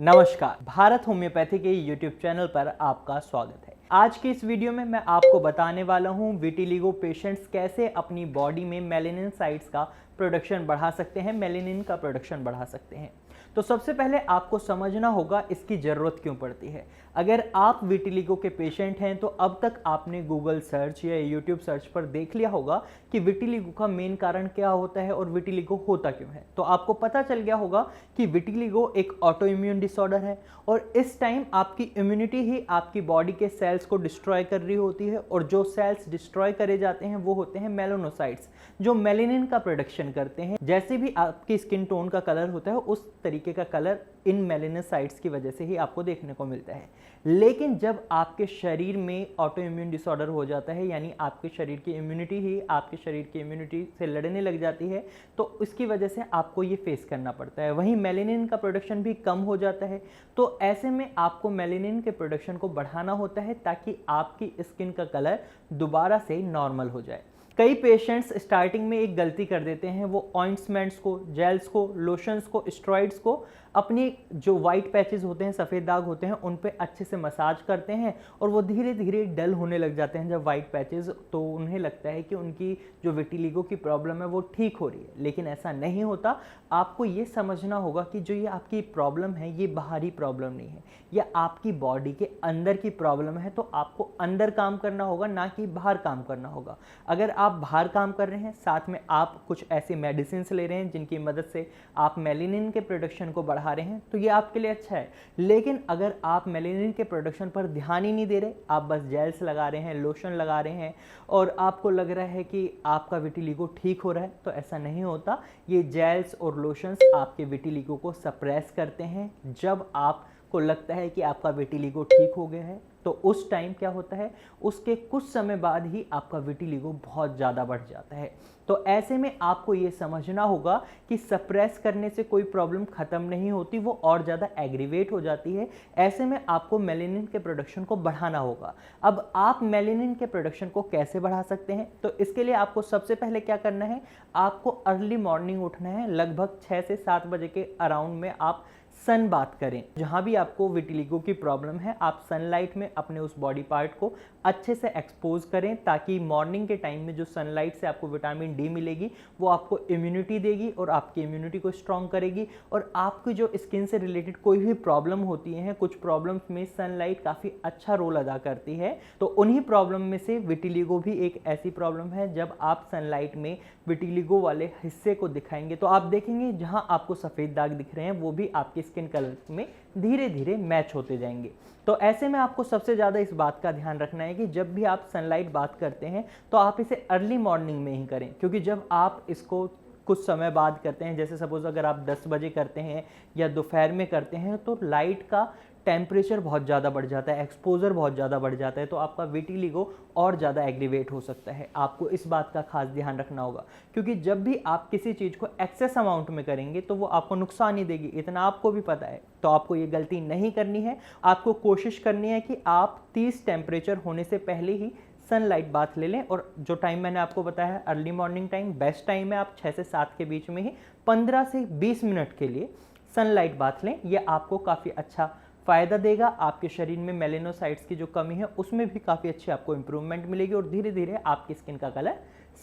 नमस्कार, भारत होम्योपैथी के YouTube channel पर आपका स्वागत है। आज की इस वीडियो में मैं आपको बताने वाला हूं विटिलिगो पेशेंट्स कैसे अपनी बॉडी में मेलानिन साइट्स का प्रोडक्शन बढ़ा सकते हैं, मेलानिन का प्रोडक्शन बढ़ा सकते हैं। तो सबसे पहले आपको समझना होगा इसकी ज़रूरत क्यों पड़ती है। अगर आप विटिलिगो के पेशेंट हैं तो अब तक आपने गूगल सर्च या यूट्यूब सर्च पर देख लिया होगा कि विटिलिगो का मेन कारण क्या होता है और विटिलिगो होता क्यों है। तो आपको पता चल गया होगा कि विटिलिगो एक ऑटो इम्यून डिसऑर्डर है और इस टाइम आपकी इम्यूनिटी ही आपकी बॉडी के सेल्स को डिस्ट्रॉय कर रही होती है और जो सेल्स डिस्ट्रॉय करे जाते हैं वो होते हैं मेलानोसाइट्स, जो मेलानिन का प्रोडक्शन करते हैं। जैसे भी आपकी स्किन टोन का कलर होता है उस तरीके का कलर इन मेलानोसाइट्स की वजह से ही आपको देखने को मिलता है। लेकिन जब आपके शरीर में ऑटो इम्यून डिसऑर्डर हो जाता है, यानी आपके शरीर की इम्यूनिटी ही आपके शरीर की इम्यूनिटी से लड़ने लग जाती है, तो इसकी वजह से आपको ये फेस करना पड़ता है। वहीं मेलानिन का प्रोडक्शन भी कम हो जाता है। तो ऐसे में आपको मेलानिन के प्रोडक्शन को बढ़ाना होता है ताकि आपकी स्किन का कलर दोबारा से नॉर्मल हो जाए। कई पेशेंट्स स्टार्टिंग में एक गलती कर देते हैं, वो ऑइंट्समेंट्स को, जेल्स को, लोशंस को, स्टेरॉइड्स को अपनी जो वाइट पैचेस होते हैं, सफ़ेद दाग होते हैं, उन पे अच्छे से मसाज करते हैं और वो धीरे धीरे डल होने लग जाते हैं जब वाइट पैचेस, तो उन्हें लगता है कि उनकी जो विटिलिगो की प्रॉब्लम है वो ठीक हो रही है। लेकिन ऐसा नहीं होता। आपको ये समझना होगा कि जो ये आपकी प्रॉब्लम है ये बाहरी प्रॉब्लम नहीं है, ये आपकी बॉडी के अंदर की प्रॉब्लम है। तो आपको अंदर काम करना होगा, ना कि बाहर काम करना होगा। अगर आप बाहर काम कर रहे हैं, साथ में आप कुछ ऐसी मेडिसिन ले रहे हैं जिनकी मदद से आप मेलानिन के प्रोडक्शन को बढ़ा रहे हैं, तो ये आपके लिए अच्छा है। लेकिन अगर आप मेलानिन के प्रोडक्शन पर ध्यान ही नहीं दे रहे, आप बस जेल्स लगा रहे हैं, लोशन लगा रहे हैं और आपको लग रहा है कि आपका विटिलिगो ठीक हो रहा है, तो ऐसा नहीं होता। ये जेल्स और लोशंस आपके विटिलिगो को सप्रेस करते हैं। जब आपको लगता है कि आपका विटिलिगो ठीक हो गया है, तो उस टाइम क्या होता है, उसके कुछ समय बाद ही आपका विटिलिगो बहुत ज़्यादा बढ़ जाता है। तो ऐसे में आपको ये समझना होगा कि सप्रेस करने से कोई प्रॉब्लम ख़त्म नहीं होती, वो और ज़्यादा एग्रीवेट हो जाती है। ऐसे में आपको मेलानिन के प्रोडक्शन को बढ़ाना होगा। अब आप मेलानिन के प्रोडक्शन को कैसे बढ़ा सकते हैं, तो इसके लिए आपको सबसे पहले क्या करना है, आपको अर्ली मॉर्निंग उठना है। लगभग 6 से 7 बजे के अराउंड में आप सन बात करें। जहाँ भी आपको विटिलिगो की प्रॉब्लम है, आप सनलाइट में अपने उस बॉडी पार्ट को अच्छे से एक्सपोज करें, ताकि मॉर्निंग के टाइम में जो सनलाइट से आपको विटामिन डी मिलेगी वो आपको इम्यूनिटी देगी और आपकी इम्यूनिटी को स्ट्रॉन्ग करेगी। और आपकी जो स्किन से रिलेटेड कोई भी प्रॉब्लम होती है, कुछ प्रॉब्लम्स में सनलाइट काफ़ी अच्छा रोल अदा करती है। तो उन्हीं प्रॉब्लम में से विटिलिगो भी एक ऐसी प्रॉब्लम है। जब आप सनलाइट में विटिलिगो वाले हिस्से को दिखाएंगे तो आप देखेंगे जहाँ आपको सफ़ेद दाग दिख रहे हैं वो भी आपकी स्किन कलर में धीरे धीरे मैच होते जाएंगे। तो ऐसे में आपको सबसे ज़्यादा इस बात का ध्यान रखना है कि जब भी आप सनलाइट बात करते हैं तो आप इसे अर्ली मॉर्निंग में ही करें, क्योंकि जब आप इसको कुछ समय बाद करते हैं, जैसे सपोज अगर आप 10 बजे करते हैं या दोपहर में करते हैं, तो लाइट का टेम्परेचर बहुत ज़्यादा बढ़ जाता है, एक्सपोजर बहुत ज़्यादा बढ़ जाता है, तो आपका विटिलिगो और ज़्यादा एग्रीवेट हो सकता है। आपको इस बात का खास ध्यान रखना होगा, क्योंकि जब भी आप किसी चीज़ को एक्सेस अमाउंट में करेंगे तो वो आपको नुकसान ही देगी, इतना आपको भी पता है। तो आपको ये गलती नहीं करनी है। आपको कोशिश करनी है कि आप 30 टेम्परेचर होने से पहले ही सनलाइट बाथ ले लें। और जो टाइम मैंने आपको बताया है early morning time best time है, आप 6 से 7 के बीच में ही 15 से 20 मिनट के लिए सनलाइट बाथ लें। यह आपको काफ़ी अच्छा फ़ायदा देगा। आपके शरीर में मेलानोसाइट्स की जो कमी है उसमें भी काफ़ी अच्छी आपको इंप्रूवमेंट मिलेगी और धीरे धीरे आपकी स्किन का कलर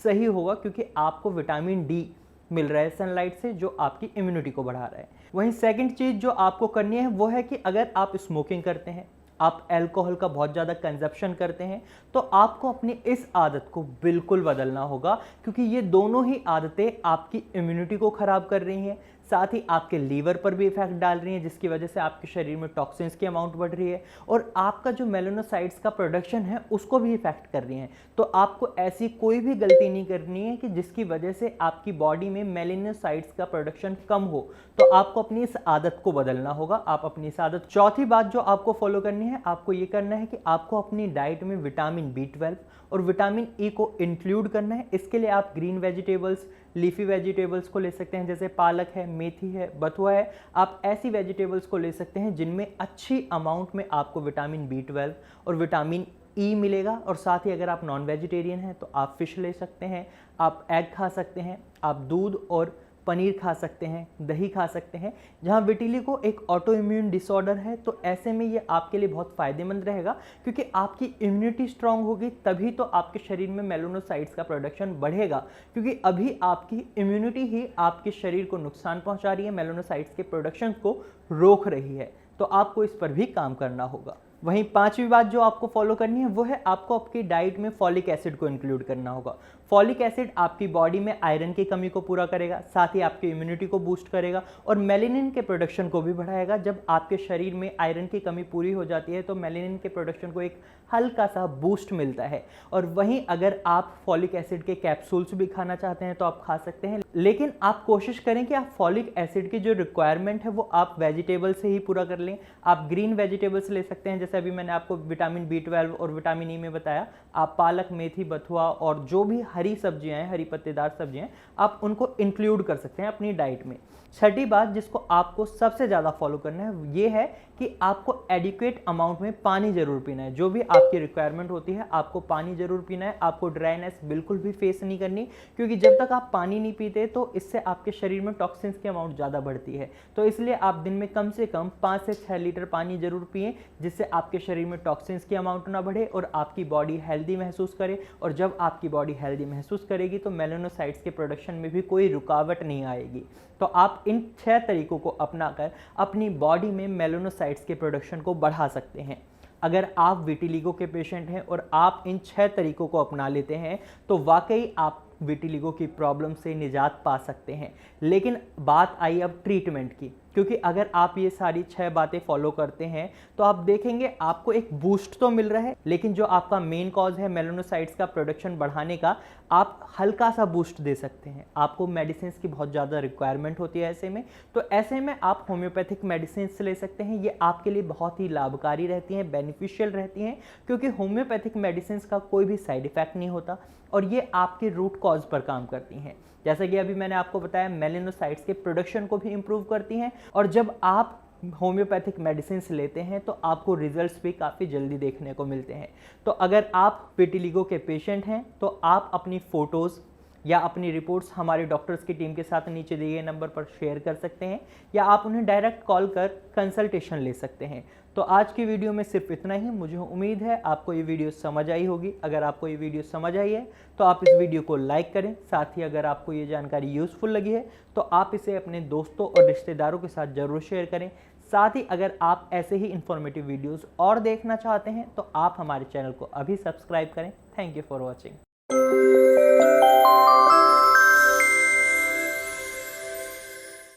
सही होगा, क्योंकि आपको विटामिन डी मिल रहा है सनलाइट से, जो आपकी इम्यूनिटी को बढ़ा रहा है। वहीं सेकंड चीज़ जो आपको करनी है वो है कि अगर आप स्मोकिंग करते हैं, आप अल्कोहल का बहुत ज़्यादा कंजप्शन करते हैं, तो आपको अपनी इस आदत को बिल्कुल बदलना होगा, क्योंकि ये दोनों ही आदतें आपकी इम्यूनिटी को ख़राब कर रही हैं, साथ ही आपके लीवर पर भी इफेक्ट डाल रही हैं, जिसकी वजह से आपके शरीर में टॉक्सिन्स की अमाउंट बढ़ रही है और आपका जो मेलानोसाइट्स का प्रोडक्शन है उसको भी इफेक्ट कर रही हैं। तो आपको ऐसी कोई भी गलती नहीं करनी है कि जिसकी वजह से आपकी बॉडी में मेलानोसाइट्स का प्रोडक्शन कम हो। तो आपको अपनी इस आदत को बदलना होगा। आप अपनी इस आदत, चौथी बात जो आपको फॉलो करनी है, आपको ये करना है कि आपको अपनी डाइट में विटामिन B12 और विटामिन ई को इंक्लूड करना है। इसके लिए आप ग्रीन वेजिटेबल्स, लीफी वेजिटेबल्स को ले सकते हैं, जैसे पालक है, मेथी है, बथुआ है। आप ऐसी वेजिटेबल्स को ले सकते हैं जिनमें अच्छी अमाउंट में आपको विटामिन B12 और विटामिन ई मिलेगा। और साथ ही अगर आप नॉन वेजिटेरियन हैं तो आप फिश ले सकते हैं, आप एग खा सकते हैं, आप दूध और पनीर खा सकते हैं, दही खा सकते हैं। जहाँ विटिलिगो एक ऑटो इम्यून डिसऑर्डर है, तो ऐसे में ये आपके लिए बहुत फ़ायदेमंद रहेगा, क्योंकि आपकी इम्यूनिटी स्ट्रांग होगी तभी तो आपके शरीर में मेलानोसाइट्स का प्रोडक्शन बढ़ेगा, क्योंकि अभी आपकी इम्यूनिटी ही आपके शरीर को नुकसान पहुंचा रही है, मेलानोसाइट्स के प्रोडक्शन को रोक रही है। तो आपको इस पर भी काम करना होगा। वहीं पांचवी बात जो आपको फॉलो करनी है वो है आपको आपकी डाइट में फॉलिक एसिड को इंक्लूड करना होगा। फॉलिक एसिड आपकी बॉडी में आयरन की कमी को पूरा करेगा, साथ ही आपकी इम्यूनिटी को बूस्ट करेगा और मेलेनिन के प्रोडक्शन को भी बढ़ाएगा। जब आपके शरीर में आयरन की कमी पूरी हो जाती है तो मेलेनिन के प्रोडक्शन को एक हल्का सा बूस्ट मिलता है। और वहीं अगर आप फॉलिक एसिड के कैप्सूल्स भी खाना चाहते हैं तो आप खा सकते हैं, लेकिन आप कोशिश करें कि आप फॉलिक एसिड की जो रिक्वायरमेंट है वो आप वेजिटेबल से ही पूरा कर लें। आप ग्रीन वेजिटेबल्स ले सकते हैं, जैसे अभी मैंने आपको विटामिन B12 और विटामिन ई में बताया। आप पालक, मेथी, बथुआ और जो भी हरी सब्जियां हैं, हरी पत्तेदार सब्जियां हैं, आप उनको इंक्लूड कर सकते हैं अपनी डाइट में। छठी बात जिसको आपको सबसे ज़्यादा फॉलो करना है ये है कि आपको एडिक्वेट अमाउंट में पानी जरूर पीना है। जो भी आपकी रिक्वायरमेंट होती है आपको पानी जरूर पीना है। आपको ड्राइनेस बिल्कुल भी फेस नहीं करनी, क्योंकि जब तक आप पानी नहीं पीते तो इससे आपके शरीर में टॉक्सिन्स की अमाउंट ज़्यादा बढ़ती है। तो इसलिए आप दिन में कम से कम 5 से 6 लीटर पानी जरूर पिएं, जिससे आपके शरीर में टॉक्सिन्स की अमाउंट ना बढ़े और आपकी बॉडी हेल्दी महसूस करे। और जब आपकी बॉडी हेल्दी महसूस करेगी तो मेलानोसाइट्स के प्रोडक्शन में भी कोई रुकावट नहीं आएगी। तो आप इन 6 तरीकों को अपनाकर अपनी बॉडी में मेलानोसाइट्स के प्रोडक्शन को बढ़ा सकते हैं। अगर आप विटिलिगो के पेशेंट हैं और आप इन 6 तरीकों को अपना लेते हैं तो वाकई आप विटिलिगो की प्रॉब्लम से निजात पा सकते हैं। लेकिन बात आई अब ट्रीटमेंट की, क्योंकि अगर आप ये सारी 6 बातें फॉलो करते हैं तो आप देखेंगे आपको एक बूस्ट तो मिल रहा है, लेकिन जो आपका मेन कॉज है मेलानोसाइट्स का प्रोडक्शन बढ़ाने का, आप हल्का सा बूस्ट दे सकते हैं। आपको मेडिसिन की बहुत ज़्यादा रिक्वायरमेंट होती है ऐसे में, तो ऐसे में आप होम्योपैथिक मेडिसिन ले सकते हैं। ये आपके लिए बहुत ही लाभकारी रहती हैं, बेनिफिशियल रहती हैं, क्योंकि होम्योपैथिक मेडिसिन का कोई भी साइड इफेक्ट नहीं होता और ये आपके रूट कॉज पर काम करती हैं। जैसा कि अभी मैंने आपको बताया, मेलानोसाइट्स के प्रोडक्शन को भी इंप्रूव करती हैं। और जब आप होम्योपैथिक मेडिसिन लेते हैं तो आपको रिजल्ट्स भी काफ़ी जल्दी देखने को मिलते हैं। तो अगर आप विटिलिगो के पेशेंट हैं तो आप अपनी फ़ोटोज़ या अपनी रिपोर्ट्स हमारे डॉक्टर्स की टीम के साथ नीचे दिए गए नंबर पर शेयर कर सकते हैं, या आप उन्हें डायरेक्ट कॉल कर कंसल्टेशन ले सकते हैं। तो आज की वीडियो में सिर्फ इतना ही। मुझे उम्मीद है आपको ये वीडियो समझ आई होगी। अगर आपको ये वीडियो समझ आई है तो आप इस वीडियो को लाइक करें। साथ ही अगर आपको ये जानकारी यूज़फुल लगी है तो आप इसे अपने दोस्तों और रिश्तेदारों के साथ ज़रूर शेयर करें। साथ ही अगर आप ऐसे ही इंफॉर्मेटिव वीडियोज़ और देखना चाहते हैं तो आप हमारे चैनल को अभी सब्सक्राइब करें। Thank you for watching.